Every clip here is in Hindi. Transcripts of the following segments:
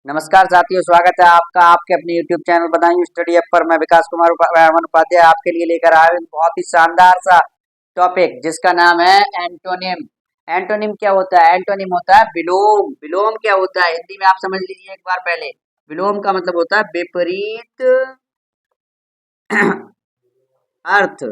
नमस्कार साथियों, स्वागत है आपका आपके अपने YouTube चैनल बताएं स्टडी ऐप पर। मैं विकास कुमार उपाध्याय आपके लिए लेकर आया हूं बहुत ही शानदार सा टॉपिक जिसका नाम है एंटोनिम। एंटोनिम क्या होता है? एंटोनिम होता है विलोम। विलोम क्या होता है हिंदी में आप समझ लीजिए एक बार पहले। विलोम का मतलब होता है विपरीत अर्थ।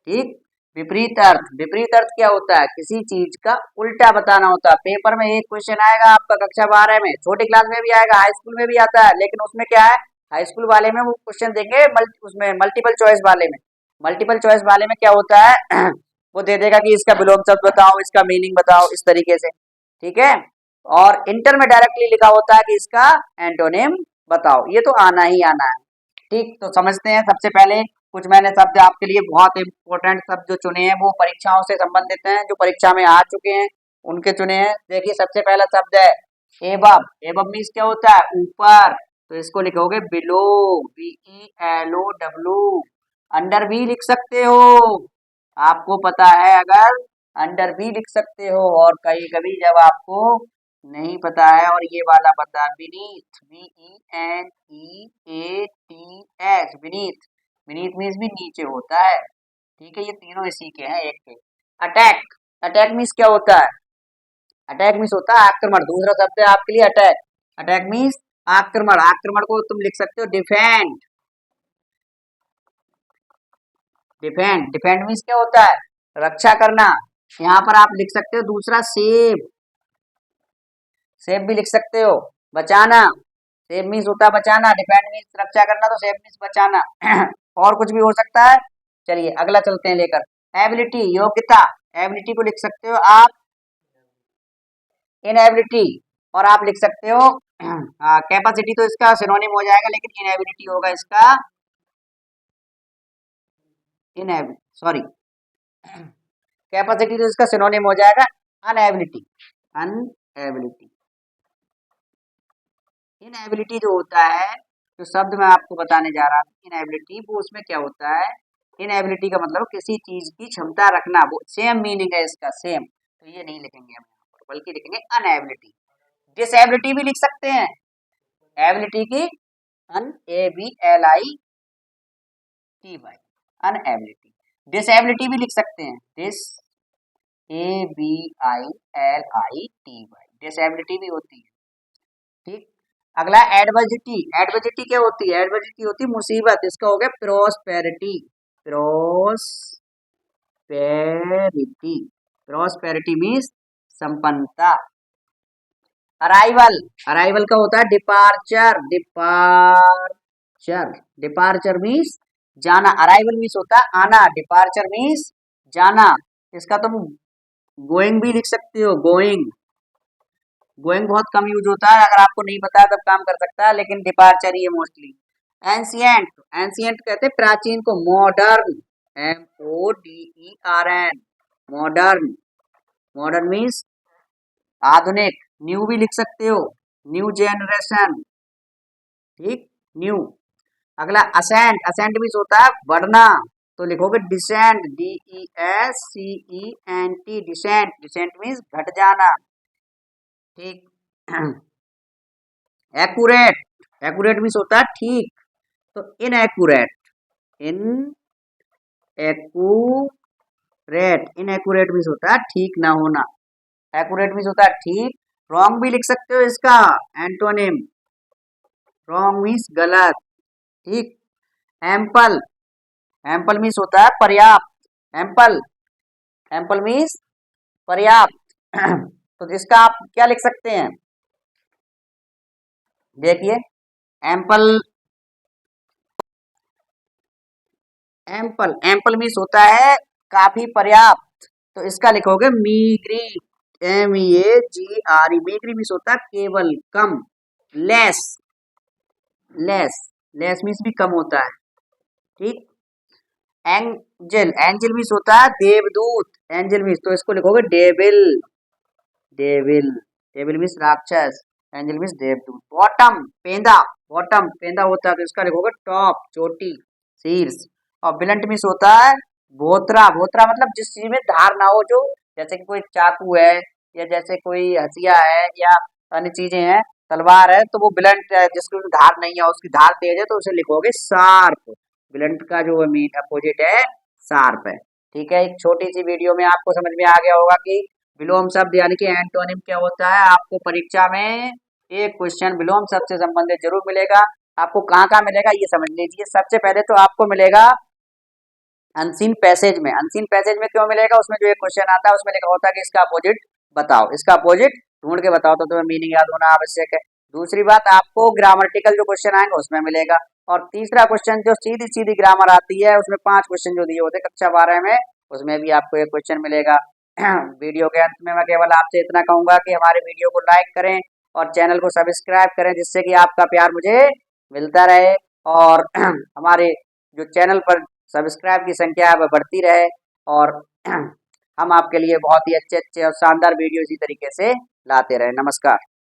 ठीक, विपरीत अर्थ। विपरीत अर्थ क्या होता है? किसी चीज का उल्टा बताना होता है। पेपर में एक क्वेश्चन आएगा आपका कक्षा 12 में, छोटी क्लास में भी आएगा, हाई स्कूल में भी आता है, लेकिन उसमें क्या है, हाई स्कूल वाले में वो क्वेश्चन देंगे उसमें मल्टीपल चॉइस वाले में। मल्टीपल चॉइस वाले में क्या होता है वो दे देगा कि इसका विलोम शब्द बताओ, इसका मीनिंग बताओ, इस तरीके से। ठीक है, और इंटर में डायरेक्टली लिखा होता है कि इसका एंटोनिम बताओ। ये तो आना ही आना है। ठीक, तो समझते हैं। सबसे पहले कुछ मैंने शब्द आपके लिए बहुत इंपॉर्टेंट शब्द जो चुने हैं वो परीक्षाओं से संबंधित हैं, जो परीक्षा में आ चुके हैं उनके चुने हैं। देखिए, सबसे पहला शब्द है एबव। एबव मीन्स क्या होता है? ऊपर। तो इसको लिखोगे बिलो, BELOW। अंडर भी लिख सकते हो, आपको पता है, अगर अंडर भी लिख सकते हो। और कभी कभी जब आपको नहीं पता है और ये वाला पता, beneath, BENEATH, beneath. Beneath means भी नीचे होता है। ठीक है, ये तीनों इसी के हैं, एक के। अटैक। अटैक मीन्स क्या होता है? अटैक मीन्स होता है आक्रमण। दूसरा शब्द है आपके लिए अटैक। अटैक मीन्स आक्रमण। आक्रमण को तुम लिख सकते हो डिफेंड। डिफेंड, डिफेंड मीन्स क्या होता है? रक्षा करना। यहाँ पर आप लिख सकते हो दूसरा सेव। सेव भी लिख सकते हो, बचाना। सेव मीन्स होता है बचाना, डिफेंड मीन्स रक्षा करना, तो सेव मीन्स बचाना। और कुछ भी हो सकता है। चलिए अगला चलते हैं लेकर। एबिलिटी, योग्यता। एबिलिटी को लिख सकते हो आप इनएबिलिटी, और आप लिख सकते हो कैपेसिटी, तो इसका सिनोनिम हो जाएगा, लेकिन इनएबिलिटी होगा इसका सॉरी, कैपेसिटी तो इसका सिनोनिम हो जाएगा अनएबिलिटी। अनएबिलिटी, इनएबिलिटी जो होता है, जो शब्द मैं आपको बताने जा रहा हूँ इनएबिलिटी, वो उसमें क्या होता है? इनएबिलिटी का मतलब किसी चीज की क्षमता रखना। वो सेम मीनिंग है इसका, सेम। तो ये नहीं लिखेंगे हम यहाँ पर, बल्कि लिखेंगे अनएबिलिटी। डिसेबिलिटी भी लिख सकते हैं। एबिलिटी की ABLITY, अनएबिलिटी। डिसेबिलिटी भी लिख सकते हैं, ABILITY, डिसेबिलिटी भी होती है। ठीक, अगला एडवर्सिटी। एडवर्सिटी क्या होती है? एडवर्सिटी होती है मुसीबत। इसका हो गया प्रोस्पेरिटी। प्रोस्पेरिटी, प्रोस्पेरिटी मीन्स संपन्नता। अराइवल। अराइवल का होता है डिपार्चर। डिपार्चर, डिपार्चर मीन्स जाना। अराइवल मीन्स होता है आना, डिपार्चर मीन्स जाना। इसका तुम गोइंग भी लिख सकते हो, गोइंग। गोइंग बहुत कम यूज होता है, अगर आपको नहीं पता है तब काम कर सकता है, लेकिन डिपार्चर ही है मोस्टली। एंशियंट। एंशियंट कहते हैं प्राचीन को। Modern, MODERN, modern. Modern means आधुनिक। न्यू भी लिख सकते हो, न्यू जेनरेशन। ठीक, न्यू। अगला असेंट। असेंट मीन्स होता है बढ़ना, तो लिखोगे descent, DESCENT, descent. Descent means घट जाना। ठीक। एक्यूरेट। एक्यूरेट मीन्स होता है ठीक, तो इनएक्यूरेट। इन एक्यूरेट, इनएक्यूरेट मीन्स होता है ठीक ना होना। एक्यूरेट मीन्स होता है ठीक। रॉन्ग भी लिख सकते हो इसका एंटोनिम। रॉन्ग मीन्स गलत। ठीक। एम्पल। एम्पल मीन्स होता है पर्याप्त। एम्पल, एम्पल मीन्स पर्याप्त। तो इसका आप क्या लिख सकते हैं? देखिए, एम्पल, एम्पल, एम्पल मीन्स होता है काफी, पर्याप्त। तो इसका लिखोगे मीग्री, MEAGRE। मीग्री मीन्स होता है केवल, कम। लेस, लेस, लेस मीन्स भी कम होता है। ठीक। एंजल। एंजल मीन्स होता है देवदूत। एंजल मीन्स, तो इसको लिखोगे डेविल। डेविल, डेविल मीन्स राक्षस, एंजल मीन्स देवदूत। बॉटम, पेंदा। बॉटम, पेंदा होता है, तो इसका लिखोगे टॉप, चोटी, शीर्ष। और ब्लंट मीन्स होता है भोत्रा। भोत्रा मतलब जिस चीज में धार ना हो, जो जैसे कि कोई चाकू है, या जैसे कोई हसिया है, या अन्य चीजें हैं। तलवार है तो वो ब्लंट है, जिसकी धार नहीं है, उसकी धार तेज है तो उसे लिखोगे शार्प। ब्लंट का जो मीन अपोजिट है शार्प है। ठीक है, एक छोटी सी वीडियो में आपको समझ में आ गया होगा कि विलोम शब्द यानी कि एंटोनिम क्या होता है। आपको परीक्षा में एक क्वेश्चन विलोम शब्द से संबंधित जरूर मिलेगा। आपको कहाँ कहाँ मिलेगा ये समझ लीजिए। सबसे पहले तो आपको मिलेगा अनसीन पैसेज में। अनसीन पैसेज में क्यों मिलेगा, उसमें जो एक क्वेश्चन आता है उसमें लिखा होता है कि इसका अपोजिट बताओ, इसका अपोजिट ढूंढ के बताओ, तो तुम्हें मीनिंग याद होना आवश्यक है। दूसरी बात, आपको ग्रामटिकल जो क्वेश्चन आएंगे उसमें मिलेगा। और तीसरा क्वेश्चन जो सीधी सीधी ग्रामर आती है, उसमें 5 क्वेश्चन जो दिए होते हैं कक्षा 12 में, उसमें भी आपको एक क्वेश्चन मिलेगा। वीडियो के अंत में मैं केवल आपसे इतना कहूंगा कि हमारे वीडियो को लाइक करें और चैनल को सब्सक्राइब करें, जिससे कि आपका प्यार मुझे मिलता रहे और हमारे जो चैनल पर सब्सक्राइब की संख्या है वह बढ़ती रहे, और हम आपके लिए बहुत ही अच्छे अच्छे और शानदार वीडियो इसी तरीके से लाते रहे। नमस्कार।